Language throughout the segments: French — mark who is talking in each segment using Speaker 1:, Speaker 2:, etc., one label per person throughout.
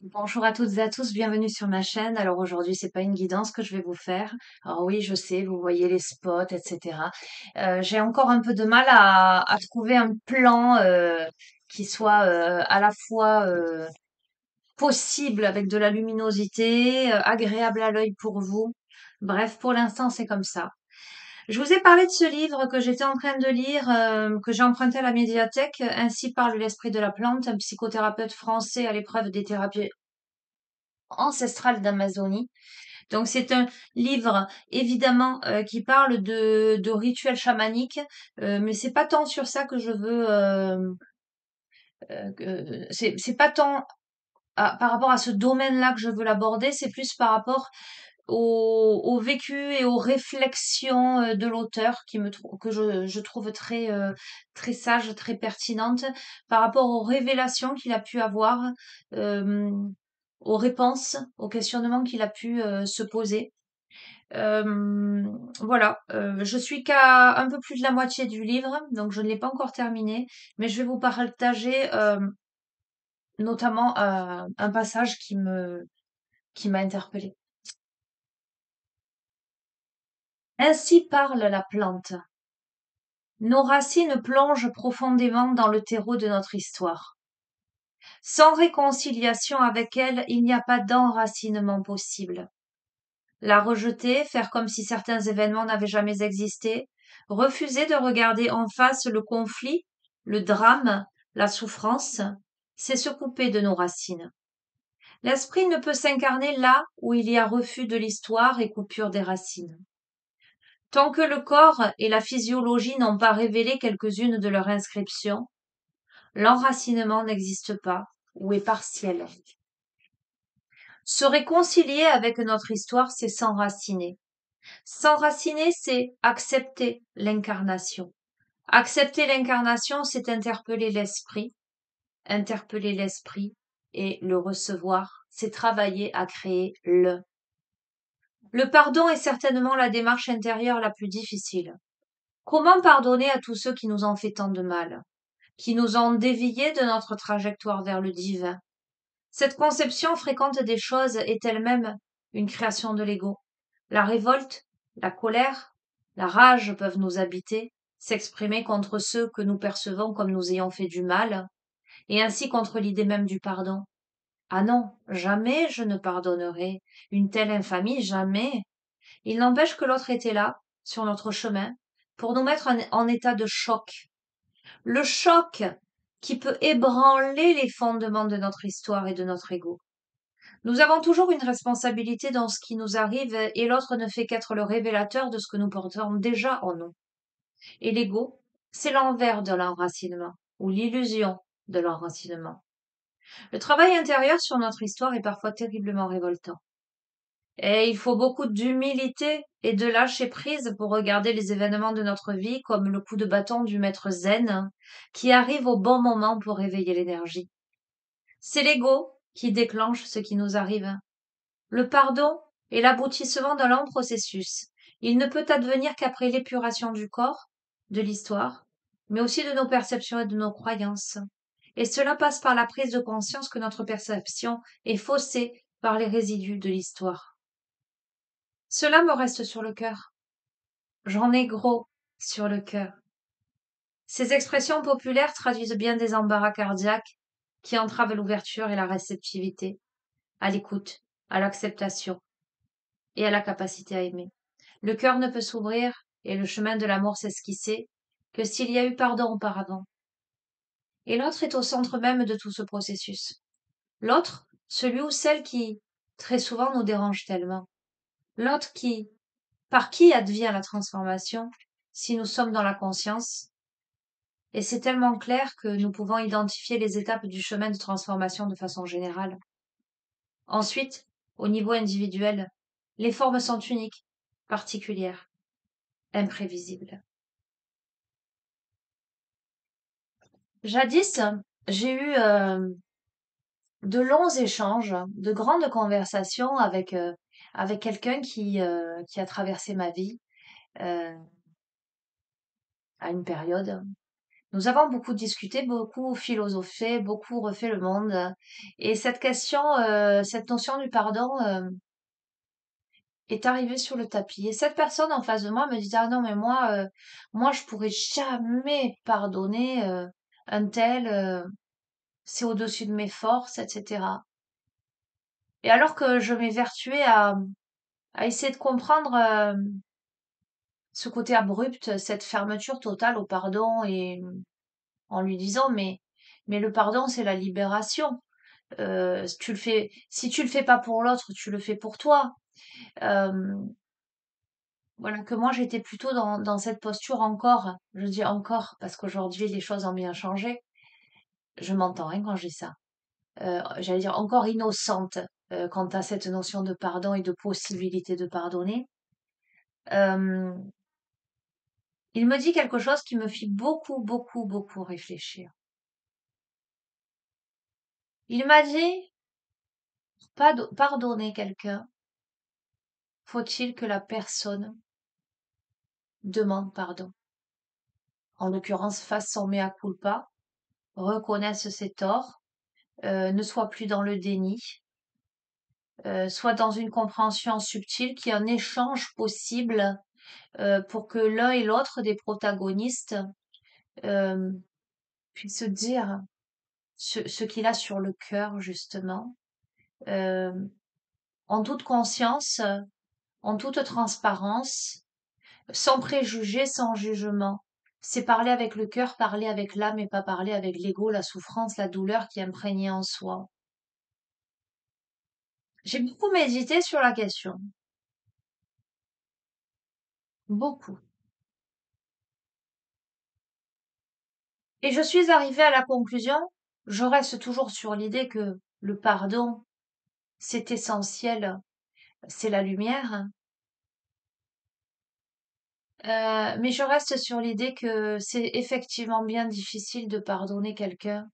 Speaker 1: Bonjour à toutes et à tous, bienvenue sur ma chaîne. Alors aujourd'hui, c'est pas une guidance que je vais vous faire. Alors oui, je sais, vous voyez les spots, etc. J'ai encore un peu de mal à trouver un plan qui soit à la fois possible avec de la luminosité, agréable à l'œil pour vous. Bref, pour l'instant, c'est comme ça. Je vous ai parlé de ce livre que j'étais en train de lire, que j'ai emprunté à la médiathèque. Ainsi parle l'esprit de la plante, un psychothérapeute français à l'épreuve des thérapies ancestrales d'Amazonie. Donc c'est un livre évidemment qui parle de rituels chamaniques, mais c'est pas tant sur ça que je veux. C'est pas tant par rapport à ce domaine-là que je veux l'aborder, c'est plus par rapport au vécu et aux réflexions de l'auteur que je trouve très sage, très pertinente par rapport aux révélations qu'il a pu avoir, euh, aux réponses, aux questionnements qu'il a pu se poser. Voilà, je suis qu'à un peu plus de la moitié du livre, donc je ne l'ai pas encore terminé, mais je vais vous partager notamment un passage qui m'a interpellée. Ainsi parle la plante. Nos racines plongent profondément dans le terreau de notre histoire. Sans réconciliation avec elle, il n'y a pas d'enracinement possible. La rejeter, faire comme si certains événements n'avaient jamais existé, refuser de regarder en face le conflit, le drame, la souffrance, c'est se couper de nos racines. L'esprit ne peut s'incarner là où il y a refus de l'histoire et coupure des racines. Tant que le corps et la physiologie n'ont pas révélé quelques-unes de leurs inscriptions, l'enracinement n'existe pas ou est partiel. Se réconcilier avec notre histoire, c'est s'enraciner. S'enraciner, c'est accepter l'incarnation. Accepter l'incarnation, c'est interpeller l'esprit et le recevoir, c'est travailler à créer le. Le pardon est certainement la démarche intérieure la plus difficile. Comment pardonner à tous ceux qui nous ont fait tant de mal, qui nous ont déviés de notre trajectoire vers le divin? Cette conception fréquente des choses est elle-même une création de l'ego. La révolte, la colère, la rage peuvent nous habiter, s'exprimer contre ceux que nous percevons comme nous ayant fait du mal, et ainsi contre l'idée même du pardon. Ah non, jamais je ne pardonnerai une telle infamie, jamais. Il n'empêche que l'autre était là, sur notre chemin, pour nous mettre en état de choc. Le choc qui peut ébranler les fondements de notre histoire et de notre ego. Nous avons toujours une responsabilité dans ce qui nous arrive et l'autre ne fait qu'être le révélateur de ce que nous portons déjà en nous. Et l'ego, c'est l'envers de l'enracinement ou l'illusion de l'enracinement. Le travail intérieur sur notre histoire est parfois terriblement révoltant. Et il faut beaucoup d'humilité et de lâcher prise pour regarder les événements de notre vie comme le coup de bâton du maître zen qui arrive au bon moment pour réveiller l'énergie. C'est l'ego qui déclenche ce qui nous arrive. Le pardon est l'aboutissement d'un lent processus. Il ne peut advenir qu'après l'épuration du corps, de l'histoire, mais aussi de nos perceptions et de nos croyances. Et cela passe par la prise de conscience que notre perception est faussée par les résidus de l'histoire. Cela me reste sur le cœur. J'en ai gros sur le cœur. Ces expressions populaires traduisent bien des embarras cardiaques qui entravent l'ouverture et la réceptivité, à l'écoute, à l'acceptation et à la capacité à aimer. Le cœur ne peut s'ouvrir et le chemin de l'amour s'esquisser que s'il y a eu pardon auparavant. Et l'autre est au centre même de tout ce processus. L'autre, celui ou celle qui, très souvent, nous dérange tellement. L'autre par qui advient la transformation si nous sommes dans la conscience. Et c'est tellement clair que nous pouvons identifier les étapes du chemin de transformation de façon générale. Ensuite, au niveau individuel, les formes sont uniques, particulières, imprévisibles. Jadis, j'ai eu de longs échanges, de grandes conversations avec quelqu'un qui a traversé ma vie euh, à une période. Nous avons beaucoup discuté, beaucoup philosophé, beaucoup refait le monde. Et cette question, cette notion du pardon, est arrivée sur le tapis. Et cette personne en face de moi me disait, ah non, mais moi, je pourrais jamais pardonner un tel, c'est au-dessus de mes forces, etc. Et alors que je m'évertuais à essayer de comprendre ce côté abrupt, cette fermeture totale au pardon et en lui disant, mais le pardon, c'est la libération. Si tu le fais pas pour l'autre, tu le fais pour toi. Euh, voilà, que moi j'étais plutôt dans cette posture encore, je dis encore, parce qu'aujourd'hui les choses ont bien changé. Je m'entends hein, quand je dis ça. J'allais dire encore innocente quant à cette notion de pardon et de possibilité de pardonner. Euh, il me dit quelque chose qui me fit beaucoup, beaucoup, beaucoup réfléchir. Il m'a dit, pardonner quelqu'un, faut-il que la personne demande pardon. En l'occurrence, fasse son mea culpa, reconnaisse ses torts, ne soit plus dans le déni, soit dans une compréhension subtile, qu'il y ait un échange possible pour que l'un et l'autre des protagonistes euh, puissent dire ce qu'il a sur le cœur, justement, euh, en toute conscience, en toute transparence, sans préjugés, sans jugement. C'est parler avec le cœur, parler avec l'âme et pas parler avec l'ego, la souffrance, la douleur qui est imprégnée en soi. J'ai beaucoup médité sur la question. Beaucoup. Et je suis arrivée à la conclusion, je reste toujours sur l'idée que le pardon, c'est essentiel, c'est la lumière. Mais je reste sur l'idée que c'est effectivement bien difficile de pardonner quelqu'un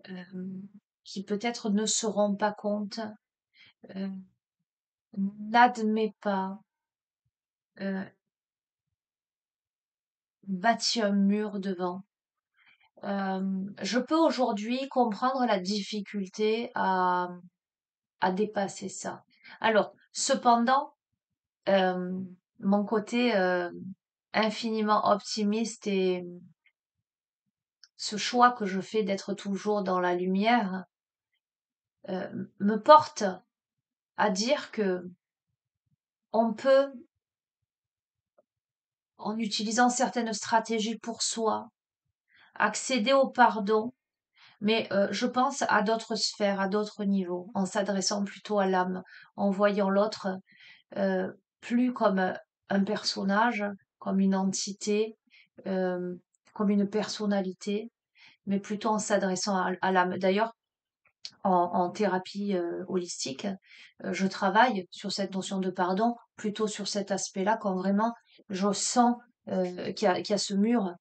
Speaker 1: euh, qui peut-être ne se rend pas compte, euh, n'admet pas, euh, bâtit un mur devant. Je peux aujourd'hui comprendre la difficulté à dépasser ça. Alors, cependant, euh, mon côté infiniment optimiste et ce choix que je fais d'être toujours dans la lumière me porte à dire que on peut, en utilisant certaines stratégies pour soi, accéder au pardon, mais je pense à d'autres sphères, à d'autres niveaux, en s'adressant plutôt à l'âme, en voyant l'autre euh, plus comme un personnage, comme une entité, euh, comme une personnalité, mais plutôt en s'adressant à l'âme. D'ailleurs, en thérapie holistique, je travaille sur cette notion de pardon, plutôt sur cet aspect-là, quand vraiment je sens qu'il y a ce mur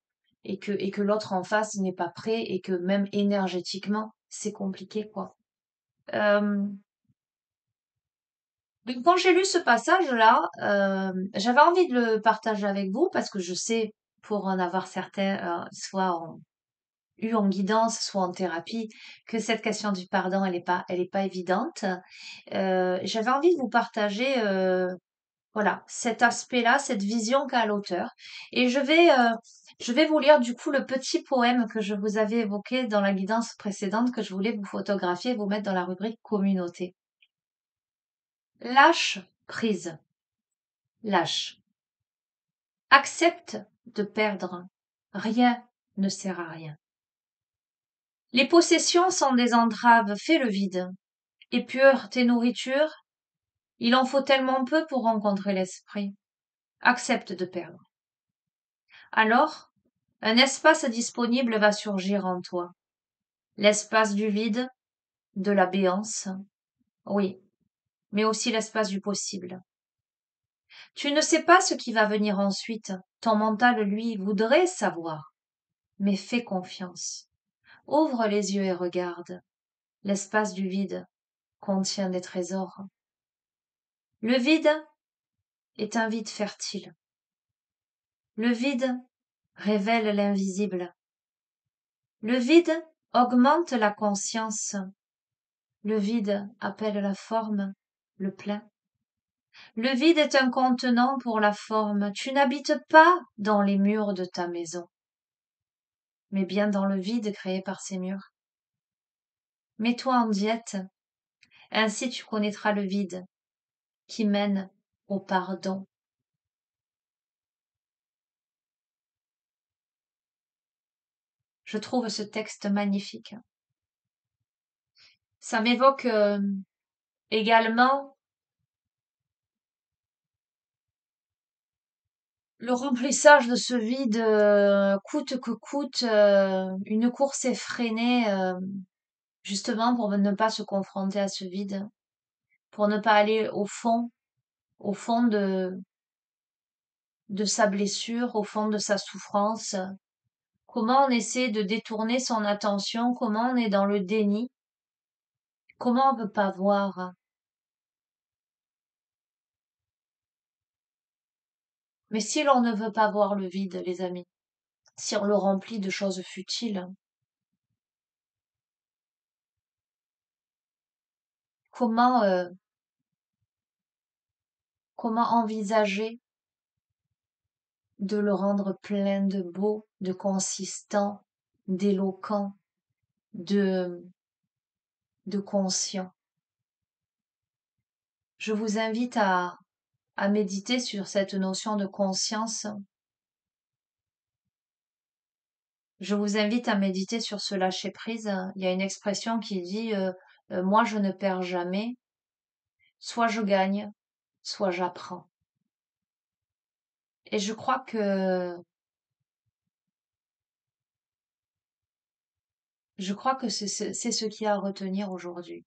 Speaker 1: et que l'autre en face n'est pas prêt et que même énergétiquement, c'est compliqué, quoi. Euh, donc quand j'ai lu ce passage-là, j'avais envie de le partager avec vous parce que je sais, pour en avoir certains, eu en guidance, soit en thérapie, que cette question du pardon, elle est pas évidente. J'avais envie de vous partager, voilà, cet aspect-là, cette vision qu'a l'auteur. Et je vais vous lire du coup le petit poème que je vous avais évoqué dans la guidance précédente que je voulais vous photographier et vous mettre dans la rubrique communauté. Lâche prise. Lâche. Accepte de perdre. Rien ne sert à rien. Les possessions sont des entraves, fais le vide. Épure tes nourritures, il en faut tellement peu pour rencontrer l'esprit. Accepte de perdre. Alors, un espace disponible va surgir en toi. L'espace du vide, de la béance, oui, mais aussi l'espace du possible. Tu ne sais pas ce qui va venir ensuite. Ton mental, lui, voudrait savoir. Mais fais confiance. Ouvre les yeux et regarde. L'espace du vide contient des trésors. Le vide est un vide fertile. Le vide révèle l'invisible. Le vide augmente la conscience. Le vide appelle la forme, le plein. Le vide est un contenant pour la forme. Tu n'habites pas dans les murs de ta maison, mais bien dans le vide créé par ces murs. Mets-toi en diète, ainsi tu connaîtras le vide qui mène au pardon. Je trouve ce texte magnifique. Ça m'évoque également le remplissage de ce vide, coûte que coûte, une course effrénée, justement pour ne pas se confronter à ce vide, pour ne pas aller au fond de sa blessure, au fond de sa souffrance. Comment on essaie de détourner son attention, comment on est dans le déni, comment on veut pas voir. Mais si l'on ne veut pas voir le vide, les amis, si on le remplit de choses futiles, comment, comment envisager de le rendre plein de beau, de consistant, d'éloquent, de, de conscient. Je vous invite à méditer sur cette notion de conscience. Je vous invite à méditer sur ce lâcher-prise. Il y a une expression qui dit moi je ne perds jamais, soit je gagne, soit j'apprends. Et je crois que c'est ce qu'il y a à retenir aujourd'hui.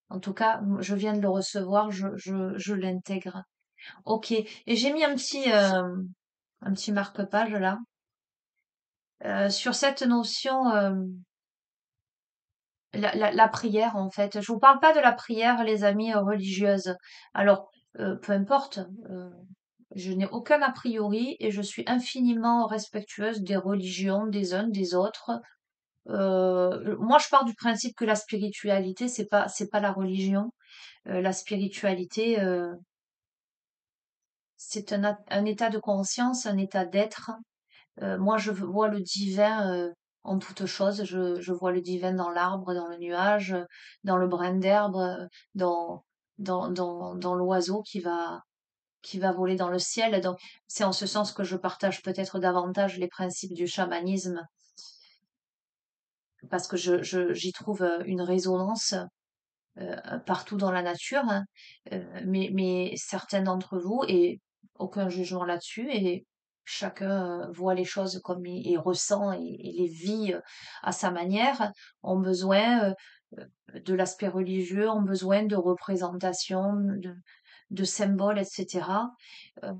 Speaker 1: En tout cas, je viens de le recevoir, je l'intègre. Ok. Et j'ai mis un petit marque-page là, sur cette notion, la prière en fait. Je vous parle pas de la prière, les amis, religieuse. Alors, peu importe, je n'ai aucun a priori et je suis infiniment respectueuse des religions des uns des autres. Moi, je pars du principe que la spiritualité, c'est pas la religion. La spiritualité, c'est un état de conscience, un état d'être. Moi, je vois le divin en toute chose. Je vois le divin dans l'arbre, dans le nuage, dans le brin d'herbe, dans, dans l'oiseau qui va voler dans le ciel. Donc, c'est en ce sens que je partage peut-être davantage les principes du chamanisme, parce que j'y trouve une résonance partout dans la nature, hein. Mais certains d'entre vous, et aucun jugement là-dessus, et chacun voit les choses comme il ressent et les vit à sa manière, ont besoin de l'aspect religieux, ont besoin de représentations, de symboles, etc. Euh,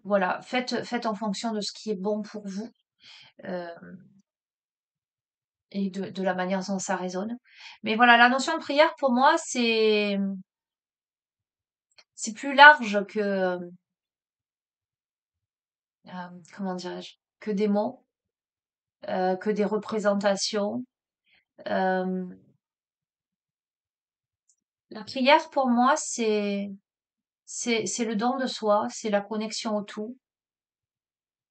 Speaker 1: voilà, faites en fonction de ce qui est bon pour vous euh, et de la manière dont ça résonne. Mais voilà, la notion de prière, pour moi, c'est plus large que, comment dirais-je, que des mots, que des représentations. Euh, la prière, pour moi, c'est le don de soi, c'est la connexion au tout,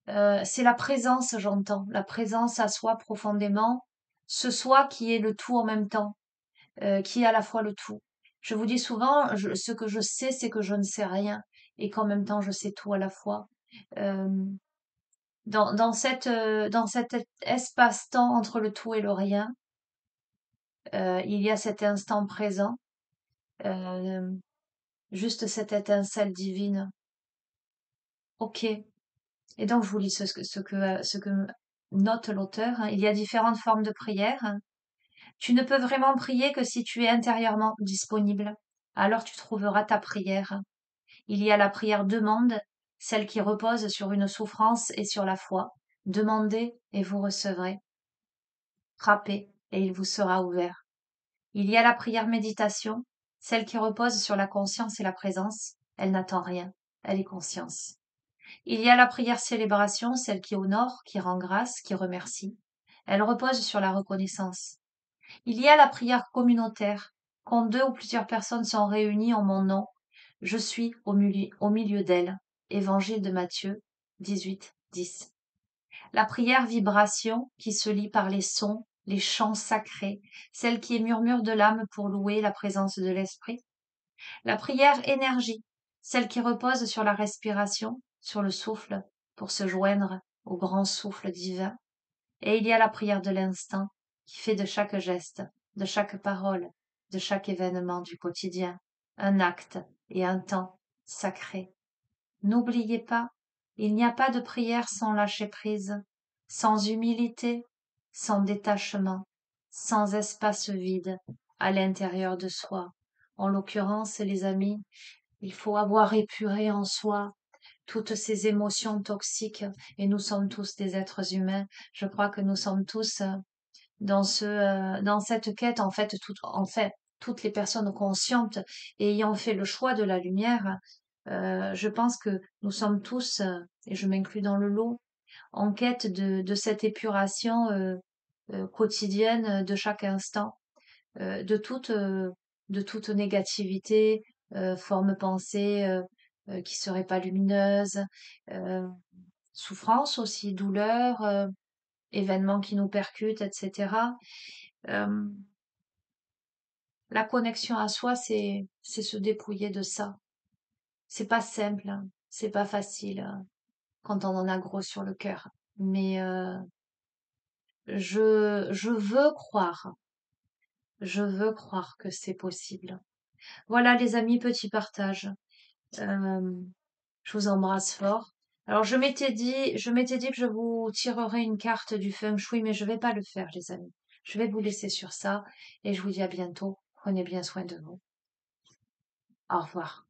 Speaker 1: c'est la présence, j'entends, la présence à soi profondément, ce soi qui est le tout en même temps, qui est à la fois le tout. Je vous dis souvent, ce que je sais, c'est que je ne sais rien et qu'en même temps, je sais tout à la fois. Euh, dans cet espace-temps entre le tout et le rien, il y a cet instant présent, euh, juste cette étincelle divine. Ok. Et donc, je vous lis ce que note l'auteur, hein. Il y a différentes formes de prière, hein. Tu ne peux vraiment prier que si tu es intérieurement disponible. Alors tu trouveras ta prière. Il y a la prière demande, celle qui repose sur une souffrance et sur la foi. Demandez et vous recevrez. Frappez et il vous sera ouvert. Il y a la prière méditation, celle qui repose sur la conscience et la présence. Elle n'attend rien, elle est conscience. Il y a la prière célébration, celle qui honore, qui rend grâce, qui remercie. Elle repose sur la reconnaissance. Il y a la prière communautaire. Quand deux ou plusieurs personnes sont réunies en mon nom, je suis au milieu d'elles. Évangile de Matthieu 18, 10. La prière vibration qui se lit par les sons, les chants sacrés, celle qui est murmure de l'âme pour louer la présence de l'esprit. La prière énergie, celle qui repose sur la respiration, sur le souffle, pour se joindre au grand souffle divin. Et il y a la prière de l'instant, qui fait de chaque geste, de chaque parole, de chaque événement du quotidien, un acte et un temps sacré. N'oubliez pas, il n'y a pas de prière sans lâcher prise, sans humilité, sans détachement, sans espace vide à l'intérieur de soi. En l'occurrence, les amis, il faut avoir épuré en soi toutes ces émotions toxiques et nous sommes tous des êtres humains. Je crois que nous sommes tous dans cette quête, en fait, toutes les personnes conscientes et ayant fait le choix de la lumière, je pense que nous sommes tous, et je m'inclus dans le lot, en quête de cette épuration quotidienne de chaque instant, euh, de toute, euh, de toute négativité, forme pensée qui serait pas lumineuse, euh, souffrance aussi, douleur, événements qui nous percutent, etc. Euh, la connexion à soi, c'est se dépouiller de ça. C'est pas simple, hein, c'est pas facile quand on en a gros sur le cœur. Mais je veux croire que c'est possible. Voilà les amis, petit partage. Euh, je vous embrasse fort. Alors je m'étais dit que je vous tirerais une carte du feng shui, mais je vais pas le faire, les amis. Je vais vous laisser sur ça et je vous dis à bientôt. Prenez bien soin de vous. Au revoir.